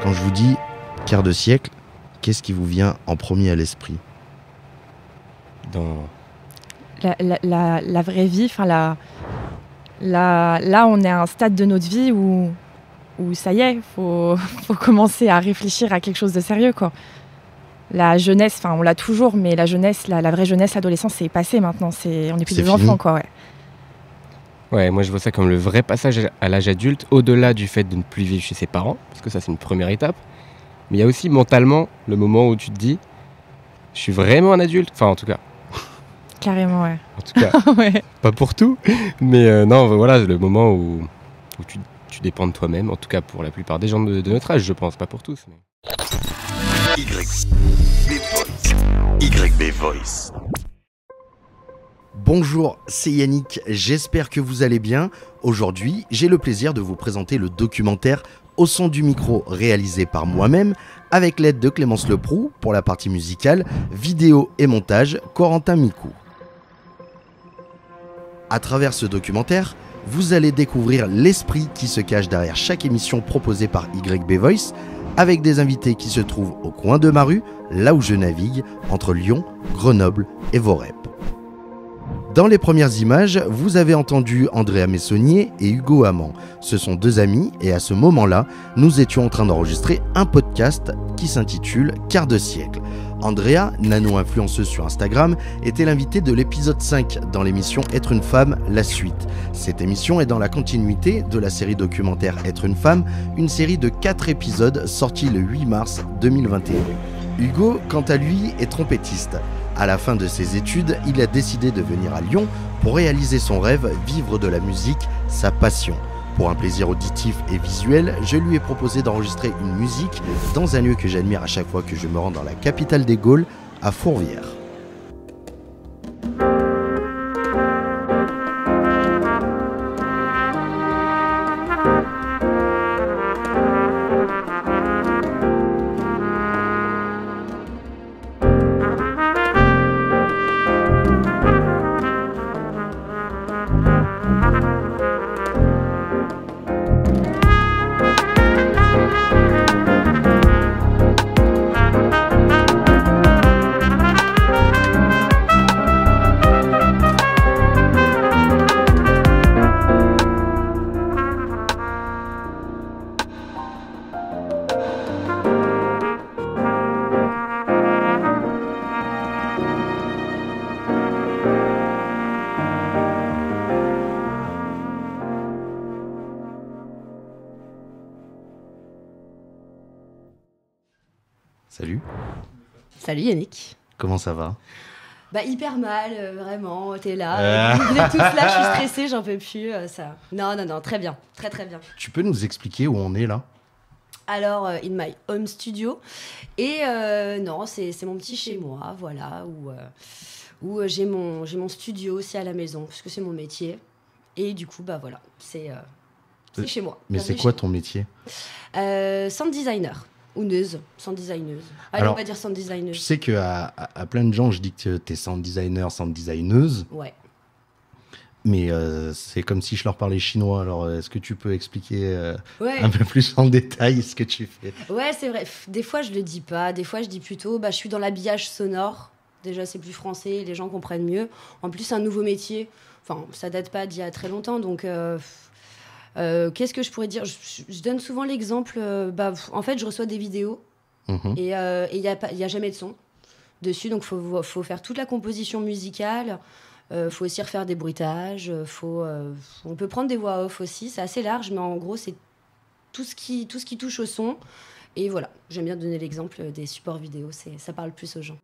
Quand je vous dis quart de siècle, qu'est-ce qui vous vient en premier à l'esprit? La vraie vie, là on est à un stade de notre vie où ça y est, faut commencer à réfléchir à quelque chose de sérieux, quoi. La jeunesse, on l'a toujours, mais la jeunesse, la vraie jeunesse, l'adolescence, c'est passé maintenant. On n'est plus des enfants, quoi. Ouais. Ouais, moi je vois ça comme le vrai passage à l'âge adulte, au-delà du fait de ne plus vivre chez ses parents, parce que ça c'est une première étape. Mais il y a aussi mentalement le moment où tu te dis, je suis vraiment un adulte. Enfin, en tout cas. Carrément, ouais. En tout cas, ouais. Pas pour tout, mais non, voilà, le moment où tu dépends de toi-même, en tout cas pour la plupart des gens de notre âge, je pense, pas pour tous. Mais... YB Voice. Bonjour, c'est Yannick, j'espère que vous allez bien. Aujourd'hui, j'ai le plaisir de vous présenter le documentaire Au son du micro, réalisé par moi-même, avec l'aide de Clémence Leproux pour la partie musicale, vidéo et montage, Corentin Micou. À travers ce documentaire, vous allez découvrir l'esprit qui se cache derrière chaque émission proposée par YB Voice, avec des invités qui se trouvent au coin de ma rue, là où je navigue, entre Lyon, Grenoble et Vorep. Dans les premières images, vous avez entendu Andrea Messonnier et Hugo Amand. Ce sont deux amis et à ce moment-là, nous étions en train d'enregistrer un podcast qui s'intitule Quart de siècle. Andrea, nano-influenceuse sur Instagram, était l'invitée de l'épisode 5 dans l'émission Être une femme, la suite. Cette émission est dans la continuité de la série documentaire Être une femme, une série de 4 épisodes sortis le 8 mars 2021. Hugo, quant à lui, est trompettiste. À la fin de ses études, il a décidé de venir à Lyon pour réaliser son rêve, vivre de la musique, sa passion. Pour un plaisir auditif et visuel, je lui ai proposé d'enregistrer une musique dans un lieu que j'admire à chaque fois que je me rends dans la capitale des Gaules, à Fourvière. Salut. Salut Yannick. Comment ça va? Hyper mal, vraiment, t'es là. Vous êtes tous là, je suis stressée, j'en peux plus. Ça. Non, très bien, très bien. Tu peux nous expliquer où on est là? Alors, in my home studio. Et non, c'est mon petit chez moi, voilà, où j'ai mon studio aussi à la maison, parce que c'est mon métier. Et du coup, voilà, c'est chez moi. Mais c'est quoi ton métier? Sound designer. Ou sound designeuse. Allez, on va dire sound designeuse. Je sais qu'à plein de gens, je dis que t'es sound designer, sound designeuse. Ouais. Mais c'est comme si je leur parlais chinois. Alors, est-ce que tu peux expliquer un peu plus en détail ce que tu fais? Ouais, c'est vrai. Des fois, je le dis pas. Des fois, je dis plutôt, je suis dans l'habillage sonore. Déjà, c'est plus français. Les gens comprennent mieux. En plus, c'est un nouveau métier. Enfin, ça date pas d'il y a très longtemps. Donc... qu'est-ce que je pourrais dire? Je donne souvent l'exemple, en fait je reçois des vidéos et il y a jamais de son dessus, donc faut faire toute la composition musicale, faut aussi refaire des bruitages, on peut prendre des voix off aussi, c'est assez large, mais en gros c'est tout ce qui touche au son. Et voilà, j'aime bien donner l'exemple des supports vidéo, ça parle plus aux gens.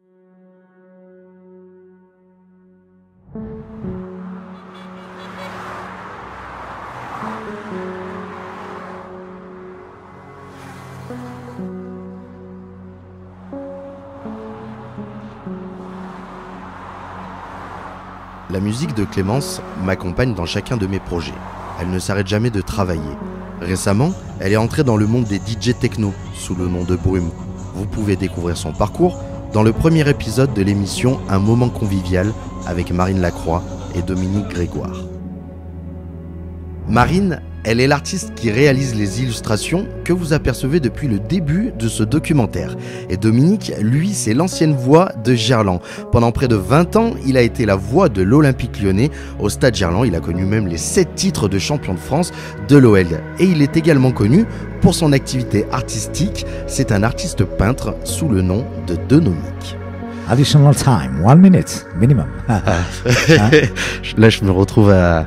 La musique de Clémence m'accompagne dans chacun de mes projets. Elle ne s'arrête jamais de travailler. Récemment, elle est entrée dans le monde des DJ techno sous le nom de Brume. Vous pouvez découvrir son parcours dans le premier épisode de l'émission Un moment convivial avec Marine Lacroix et Dominique Grégoire. Marine Elle est l'artiste qui réalise les illustrations que vous apercevez depuis le début de ce documentaire. Et Dominique, lui, c'est l'ancienne voix de Gerland. Pendant près de 20 ans, il a été la voix de l'Olympique Lyonnais au Stade Gerland. Il a connu même les 7 titres de champion de France de l'OL. Et il est également connu pour son activité artistique. C'est un artiste peintre sous le nom de Denomic. Additional time, 1 minute minimum. Là, je me retrouve à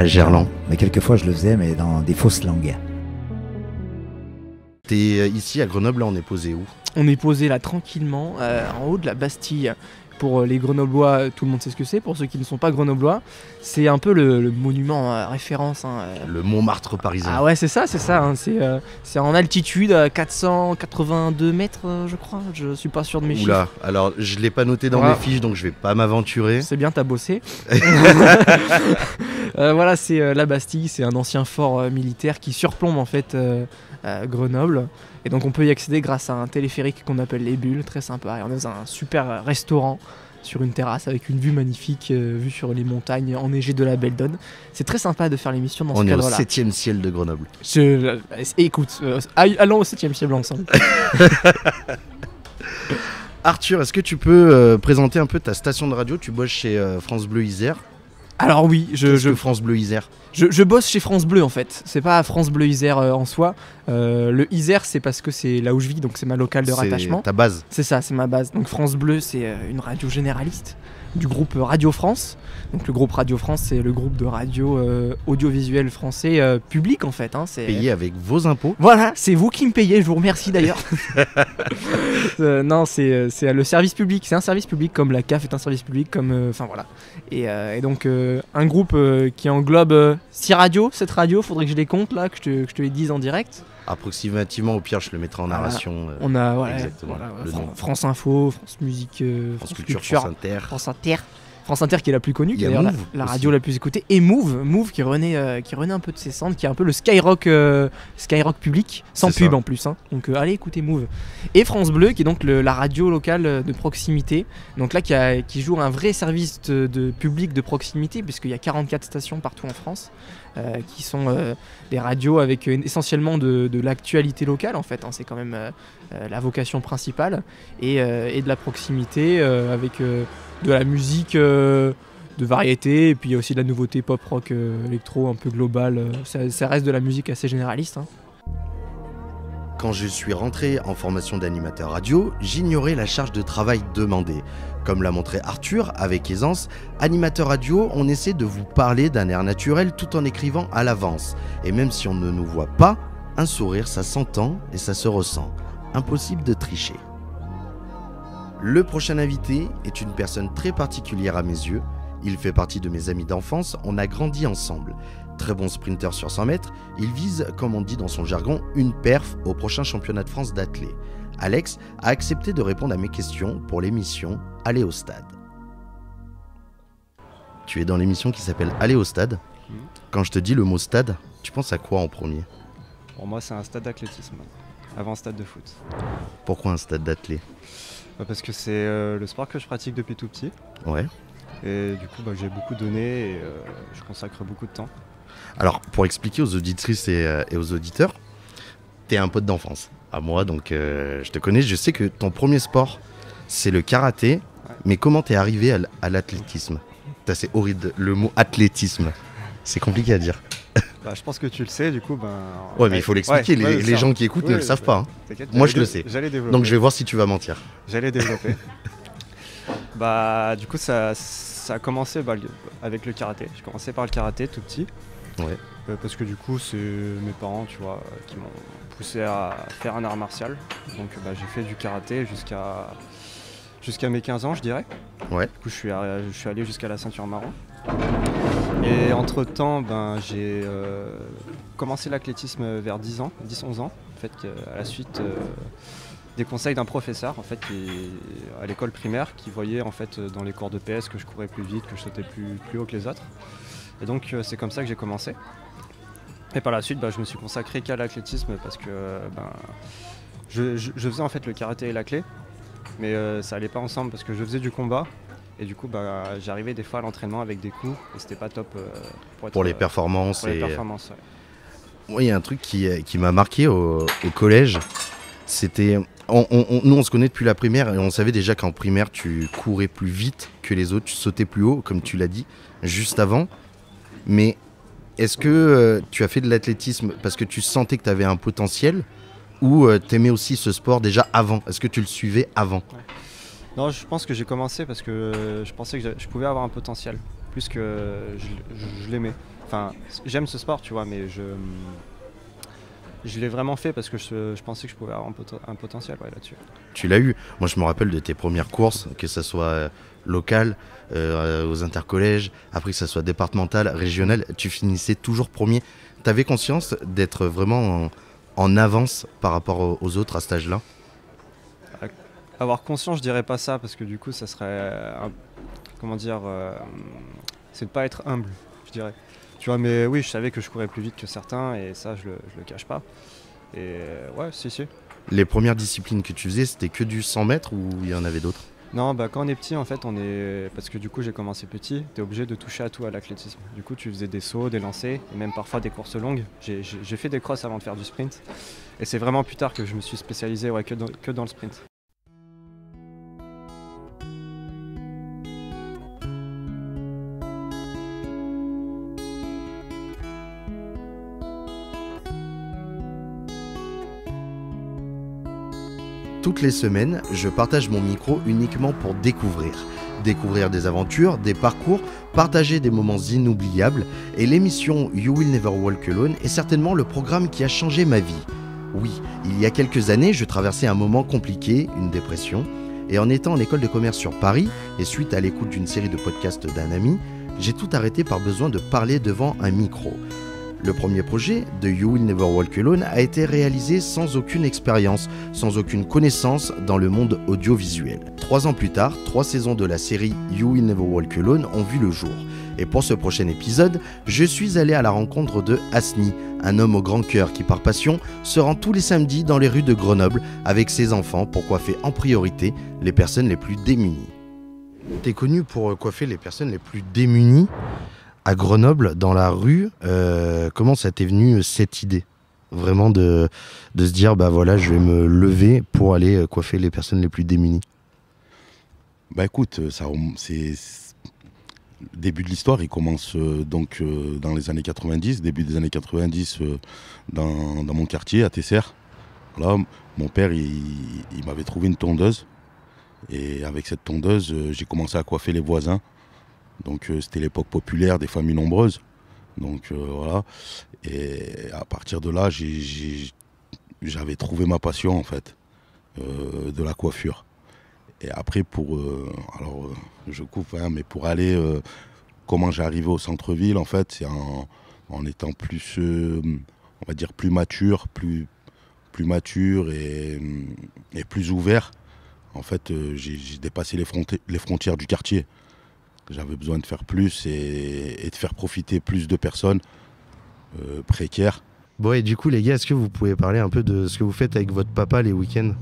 Gerland. Mais quelquefois, je le faisais, mais dans des fausses langues. T'es ici à Grenoble, là, on est posé où? On est posé là tranquillement en haut de la Bastille. Pour les Grenoblois, tout le monde sait ce que c'est. Pour ceux qui ne sont pas Grenoblois, c'est un peu le monument référence. Le Montmartre parisien. Ah ouais, c'est ça. Hein. C'est en altitude, 482 mètres, je crois. Je suis pas sûr de mes chiffres. Oula, alors je l'ai pas noté dans mes fiches, donc je vais pas m'aventurer. C'est bien, t'as bossé. Voilà, c'est la Bastille. C'est un ancien fort militaire qui surplombe en fait Grenoble. Et donc on peut y accéder grâce à un téléphérique qu'on appelle les Bulles, très sympa. Et on est dans un super restaurant sur une terrasse avec une vue magnifique, vue sur les montagnes enneigées de la Belle Donne. C'est très sympa de faire l'émission dans ce cadre-là. On est au 7e ciel de Grenoble. Écoute, allons au 7e ciel ensemble. Arthur, est-ce que tu peux présenter un peu ta station de radio? Tu bosses chez France Bleu Isère. Alors oui, France Bleu Isère. Je bosse chez France Bleu en fait. C'est pas France Bleu Isère en soi. Le Isère, c'est parce que c'est là où je vis, donc c'est ma locale de rattachement. C'est ta base. C'est ça, c'est ma base. Donc France Bleu, c'est une radio généraliste du groupe Radio France. Donc le groupe Radio France, c'est le groupe de radio audiovisuel français public en fait. C'est payé avec vos impôts. Voilà, c'est vous qui me payez, je vous remercie d'ailleurs. Non, c'est le service public. C'est un service public comme la CAF est un service public, comme enfin voilà. Et donc un groupe qui englobe 6 radios, 7 radios, faudrait que je les compte là, que je te les dise en direct. Approximativement, au pire je le mettrai en narration. On a exactement le nom. France Info, France Musique, France Culture, France Inter. France Inter qui est la plus connue, qui est d'ailleurs la radio la plus écoutée, et Move qui renaît un peu de ses cendres, qui est un peu le Skyrock public, sans pub en plus. Donc allez écouter Move. Et France Bleu qui est donc la radio locale de proximité, donc là qui joue un vrai service de public de proximité, puisqu'il y a 44 stations partout en France, qui sont des radios avec essentiellement de l'actualité locale en fait. C'est quand même la vocation principale, et de la proximité avec de la musique de variété, et puis il y a aussi de la nouveauté pop rock électro un peu globale. Ça reste de la musique assez généraliste. Quand je suis rentré en formation d'animateur radio, j'ignorais la charge de travail demandée. Comme l'a montré Arthur avec aisance, animateur radio, on essaie de vous parler d'un air naturel tout en écrivant à l'avance. Et même si on ne nous voit pas, un sourire ça s'entend et ça se ressent. Impossible de tricher. Le prochain invité est une personne très particulière à mes yeux. Il fait partie de mes amis d'enfance, on a grandi ensemble. Très bon sprinter sur 100 mètres, il vise, comme on dit dans son jargon, une perf au prochain championnat de France d'athlé. Alex a accepté de répondre à mes questions pour l'émission Aller au stade. Tu es dans l'émission qui s'appelle Aller au stade. Quand je te dis le mot stade, tu penses à quoi en premier? Pour moi, c'est un stade d'athlétisme, avant un stade de foot. Pourquoi un stade d'athlé? Parce que c'est le sport que je pratique depuis tout petit. Ouais. Et du coup, j'ai beaucoup donné et je consacre beaucoup de temps. Alors, pour expliquer aux auditrices et aux auditeurs, t'es un pote d'enfance à moi, donc je te connais. Je sais que ton premier sport, c'est le karaté. Ouais. Mais comment t'es arrivé à l'athlétisme? C'est horrible, le mot athlétisme. C'est compliqué à dire. Je pense que tu le sais, du coup. Ouais, mais il faut l'expliquer. Les gens qui écoutent ne le savent pas. Moi, je le sais. Donc, je vais voir si tu vas mentir. J'allais développer. Du coup, ça a commencé avec le karaté. J'ai commencé par le karaté tout petit. Ouais. Parce que du coup, c'est mes parents, tu vois, qui m'ont poussé à faire un art martial. Donc, j'ai fait du karaté jusqu'à mes 15 ans, je dirais. Ouais. Du coup, je suis allé jusqu'à la ceinture marron. Et entre-temps, j'ai commencé l'athlétisme vers 10-11 ans. En fait, à la suite des conseils d'un professeur, en fait, à l'école primaire, qui voyait en fait dans les cours de PS que je courais plus vite, que je sautais plus haut que les autres. Et donc, c'est comme ça que j'ai commencé. Et par la suite, je me suis consacré qu'à l'athlétisme parce que je faisais en fait le karaté et la clé, mais ça allait pas ensemble parce que je faisais du combat. Et du coup, j'arrivais des fois à l'entraînement avec des coups et c'était pas top pour les performances. Ouais. Moi, il y a un truc qui m'a marqué au collège. C'était... nous, on se connaît depuis la primaire et on savait déjà qu'en primaire, tu courais plus vite que les autres, tu sautais plus haut, comme tu l'as dit, juste avant. Mais est-ce que tu as fait de l'athlétisme parce que tu sentais que tu avais un potentiel ou tu aimais aussi ce sport déjà avant? Est-ce que tu le suivais avant? Non, je pense que j'ai commencé parce que je pensais que je pouvais avoir un potentiel, plus que je l'aimais. Enfin, j'aime ce sport, tu vois, mais je l'ai vraiment fait parce que je pensais que je pouvais avoir un potentiel là-dessus. Tu l'as eu. Moi, je me rappelle de tes premières courses, que ça soit locales, aux intercollèges, après que ça soit départemental, régional, tu finissais toujours premier. Tu avais conscience d'être vraiment en avance par rapport aux autres à cet âge-là? Avoir conscience, je dirais pas ça, parce que du coup, ça serait... c'est de pas être humble, je dirais. Tu vois, mais oui, je savais que je courais plus vite que certains, et ça, je le cache pas. Et ouais, si. Les premières disciplines que tu faisais, c'était que du 100 mètres ou il y en avait d'autres? Non, quand on est petit, en fait, parce que du coup, j'ai commencé petit, t'es obligé de toucher à tout à l'athlétisme. Du coup, tu faisais des sauts, des lancers, et même parfois des courses longues. J'ai fait des crosses avant de faire du sprint. Et c'est vraiment plus tard que je me suis spécialisé que dans le sprint. Toutes les semaines, je partage mon micro uniquement pour découvrir des aventures, des parcours, partager des moments inoubliables, et l'émission You Will Never Walk Alone est certainement le programme qui a changé ma vie. Oui, il y a quelques années, je traversais un moment compliqué, une dépression, et en étant en école de commerce sur Paris, et suite à l'écoute d'une série de podcasts d'un ami, j'ai tout arrêté par besoin de parler devant un micro. Le premier projet de You Will Never Walk Alone a été réalisé sans aucune expérience, sans aucune connaissance dans le monde audiovisuel. 3 ans plus tard, 3 saisons de la série You Will Never Walk Alone ont vu le jour. Et pour ce prochain épisode, je suis allé à la rencontre de Hasni, un homme au grand cœur qui par passion se rend tous les samedis dans les rues de Grenoble avec ses enfants pour coiffer en priorité les personnes les plus démunies. T'es connu pour coiffer les personnes les plus démunies à Grenoble, dans la rue. Comment ça t'est venu cette idée? Vraiment de se dire, bah voilà, je vais me lever pour aller coiffer les personnes les plus démunies. Bah écoute, c'est... Le début de l'histoire, il commence dans les années 90, début des années 90, dans mon quartier, à Tesser. Voilà, mon père, il m'avait trouvé une tondeuse. Et avec cette tondeuse, j'ai commencé à coiffer les voisins. Donc c'était l'époque populaire des familles nombreuses. Donc voilà. Et à partir de là, j'avais trouvé ma passion en fait, de la coiffure. Et après je coupe, hein, mais pour aller, comment j'ai arrivé au centre-ville en fait, c'est en étant plus, on va dire plus mature et plus ouvert. En fait, j'ai dépassé les frontières du quartier. J'avais besoin de faire plus et de faire profiter plus de personnes précaires. Bon, et du coup, les gars, est-ce que vous pouvez parler un peu de ce que vous faites avec votre papa les week-ends?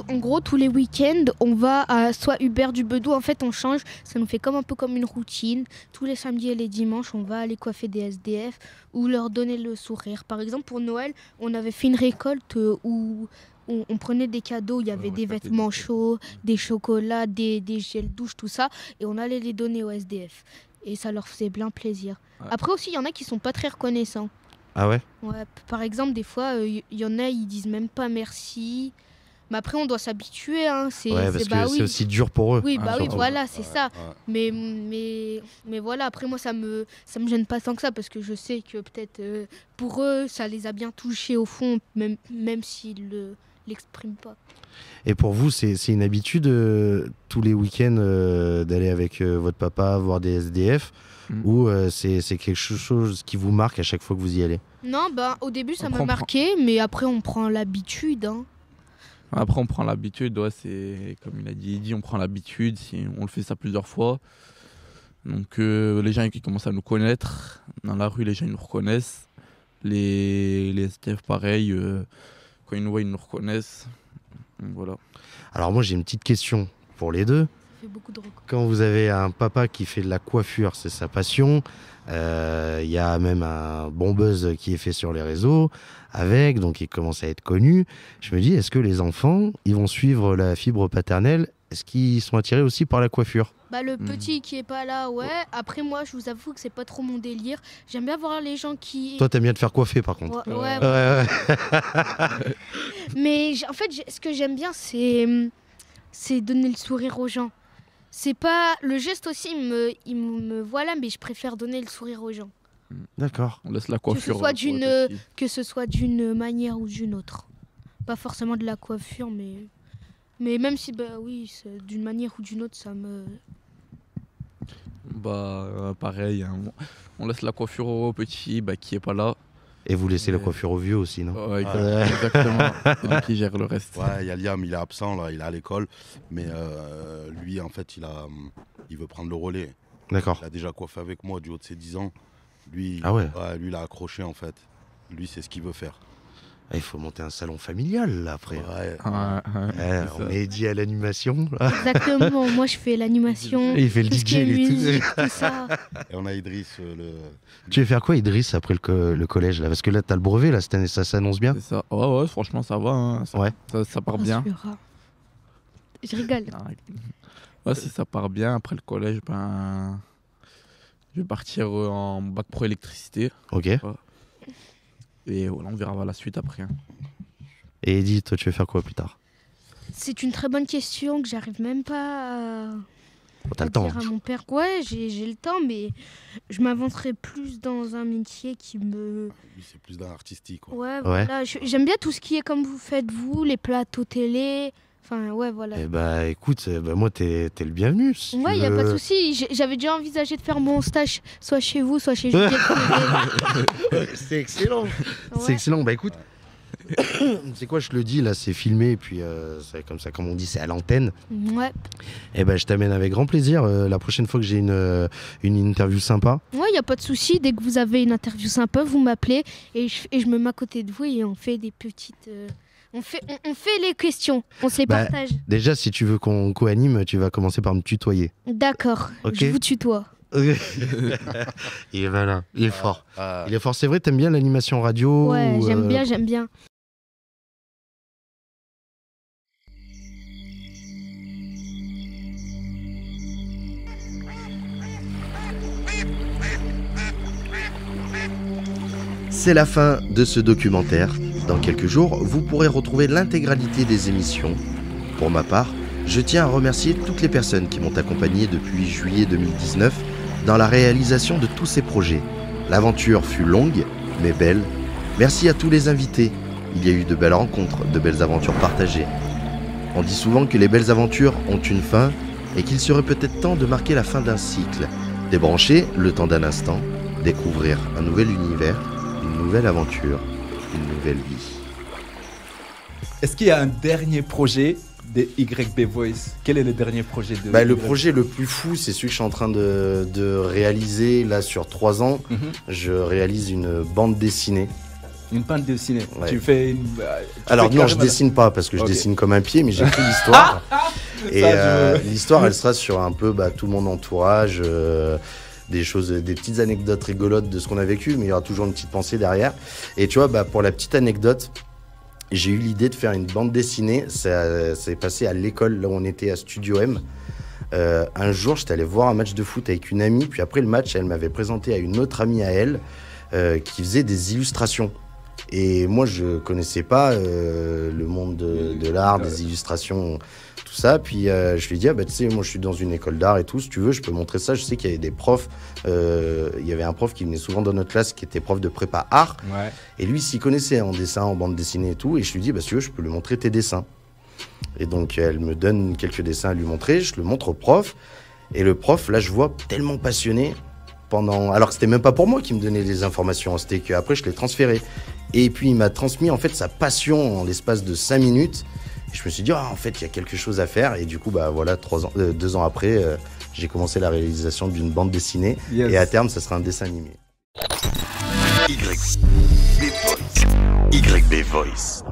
En gros, tous les week-ends, on va à soit Hubert du Bedeau. En fait, on change. Ça nous fait un peu comme une routine. Tous les samedis et les dimanches, on va aller coiffer des SDF ou leur donner le sourire. Par exemple, pour Noël, on avait fait une récolte où on prenait des cadeaux. Il y avait des vêtements chauds, des chocolats, des gels douche, tout ça. Et on allait les donner aux SDF. Et ça leur faisait bien plaisir. Ouais. Après aussi, il y en a qui sont pas très reconnaissants. Ah ouais? Ouais. Par exemple, des fois, il y en a, ils disent même pas merci. Mais après, on doit s'habituer. Hein. C'est c'est aussi dur pour eux. Oui, voilà, c'est ça. Ouais. Mais voilà, après, moi, ça me gêne pas tant que ça parce que je sais que peut-être pour eux, ça les a bien touchés au fond, même s'ils l'expriment pas. Et pour vous, c'est une habitude tous les week-ends d'aller avec votre papa voir des SDF ou c'est quelque chose qui vous marque à chaque fois que vous y allez? Non, au début, ça m'a marqué, mais après, on prend l'habitude. Hein. Après, on prend l'habitude, ouais, c'est comme il a dit, on prend l'habitude, on le fait ça plusieurs fois. Donc, les gens qui commencent à nous connaître, dans la rue, les gens ils nous reconnaissent. Les STF, pareil, quand ils nous voient, ils nous reconnaissent. Donc, voilà. Alors, moi, j'ai une petite question pour les deux. fait beaucoup de records. Quand vous avez un papa qui fait de la coiffure, c'est sa passion. Il y a même un bon buzz qui est fait sur les réseaux avec, donc il commence à être connu. Je me dis, est-ce que les enfants, ils vont suivre la fibre paternelle? Est-ce qu'ils sont attirés aussi par la coiffure? Bah le petit qui est pas là, ouais. Après moi, je vous avoue que c'est pas trop mon délire. J'aime bien voir les gens qui... Toi, t'aimes bien te faire coiffer par contre. Ouais. Mais en fait, ce que j'aime bien, c'est donner le sourire aux gens. C'est pas... Le geste aussi, il me voilà, mais je préfère donner le sourire aux gens. D'accord. On laisse la coiffure. Que ce soit d'une manière ou d'une autre. Pas forcément de la coiffure, mais même si, bah oui, d'une manière ou d'une autre, ça me... Bah, pareil, hein. On laisse la coiffure au petit qui est pas là. Et vous laissez la coiffure au vieux aussi, non? Ouais, exactement. C'est lui qui gère le reste. Ouais, il y a Liam, il est absent, là, il est à l'école. Mais lui, en fait, il veut prendre le relais. D'accord. Il a déjà coiffé avec moi du haut de ses 10 ans. Lui, lui, il a accroché, en fait. Lui, c'est ce qu'il veut faire. Il faut monter un salon familial, là, après. On est dit à l'animation. Exactement, moi je fais l'animation. Il fait le DJ et tout ça. Et on a Idriss. Tu veux faire quoi, Idriss, après le collège là? Parce que là, t'as le brevet, là, cette année, ça s'annonce bien. C'est ça. Ouais, franchement, ça va. Hein. Ça part bien. Je rigole. Ouais, si ça part bien, après le collège, je vais partir en bac pro électricité. Ok. Et voilà, on verra la suite après. Hein. Et Eddy, toi, tu veux faire quoi plus tard? C'est une très bonne question que j'arrive même pas t'as le temps. Dire à mon père. Ouais, j'ai le temps, mais je m'avancerai plus dans un métier qui me... C'est plus d'un artistique. Quoi. Ouais, voilà. J'aime bien tout ce qui est comme vous faites, vous, les plateaux télé. Enfin, ouais, voilà. Eh bah, écoute, moi, t'es le bienvenu. Si ouais, il n'y a pas de souci. J'avais déjà envisagé de faire mon stage soit chez vous, soit chez Juliette. C'est excellent. Ouais. C'est excellent. Bah, écoute, c'est quoi, je le dis, là, c'est filmé, et puis c'est comme ça, comme on dit, c'est à l'antenne. Ouais. Eh ben, je t'amène avec grand plaisir. La prochaine fois que j'ai une interview sympa. Ouais, il n'y a pas de souci. Dès que vous avez une interview sympa, vous m'appelez et je me mets à côté de vous et on fait des petites... On fait les questions, on se les partage. Déjà, si tu veux qu'on co-anime, tu vas commencer par me tutoyer. D'accord, je vous tutoie. Et voilà, il est fort. Il est fort, c'est vrai, t'aimes bien l'animation radio? Ouais, j'aime bien. C'est la fin de ce documentaire. Dans quelques jours, vous pourrez retrouver l'intégralité des émissions. Pour ma part, je tiens à remercier toutes les personnes qui m'ont accompagné depuis juillet 2019 dans la réalisation de tous ces projets. L'aventure fut longue, mais belle. Merci à tous les invités. Il y a eu de belles rencontres, de belles aventures partagées. On dit souvent que les belles aventures ont une fin et qu'il serait peut-être temps de marquer la fin d'un cycle. Débrancher le temps d'un instant, découvrir un nouvel univers, une nouvelle aventure, une nouvelle vie. Est-ce qu'il y a un dernier projet de YB Voice? Quel est le dernier projet de le projet le plus fou, c'est celui que je suis en train de réaliser là sur 3 ans. Je réalise une bande dessinée. Une bande dessinée. Ouais. Tu fais une... Alors non, je dessine pas parce que je dessine comme un pied, mais j'écris l'histoire. Et l'histoire, elle sera sur un peu tout mon entourage. Des petites anecdotes rigolotes de ce qu'on a vécu, mais il y aura toujours une petite pensée derrière. Et tu vois, pour la petite anecdote, j'ai eu l'idée de faire une bande dessinée. Ça s'est passé à l'école, là où on était à Studio M. Un jour, j'étais allé voir un match de foot avec une amie, puis après le match, elle m'avait présenté à une autre amie à elle qui faisait des illustrations. Et moi, je connaissais pas le monde de l'art, des illustrations, tout ça. Puis je lui ai dit, tu sais, moi je suis dans une école d'art et tout, si tu veux, je peux montrer ça. Je sais qu'il y avait des profs, il y avait un prof qui venait souvent dans notre classe qui était prof de prépa art. Ouais. Et lui, s'y connaissait en dessin, en bande dessinée et tout. Et je lui dis, si tu veux, je peux lui montrer tes dessins. Et donc, elle me donne quelques dessins à lui montrer, je le montre au prof. Et le prof, là, je vois tellement passionné. Alors que c'était même pas pour moi qui me donnait les informations, c'était qu'après je l'ai transféré. Et puis il m'a transmis en fait sa passion en l'espace de 5 minutes. Et je me suis dit, en fait il y a quelque chose à faire. Et du coup, 2 ans après, j'ai commencé la réalisation d'une bande dessinée. Yes. Et à terme, ça sera un dessin animé. YB Voice.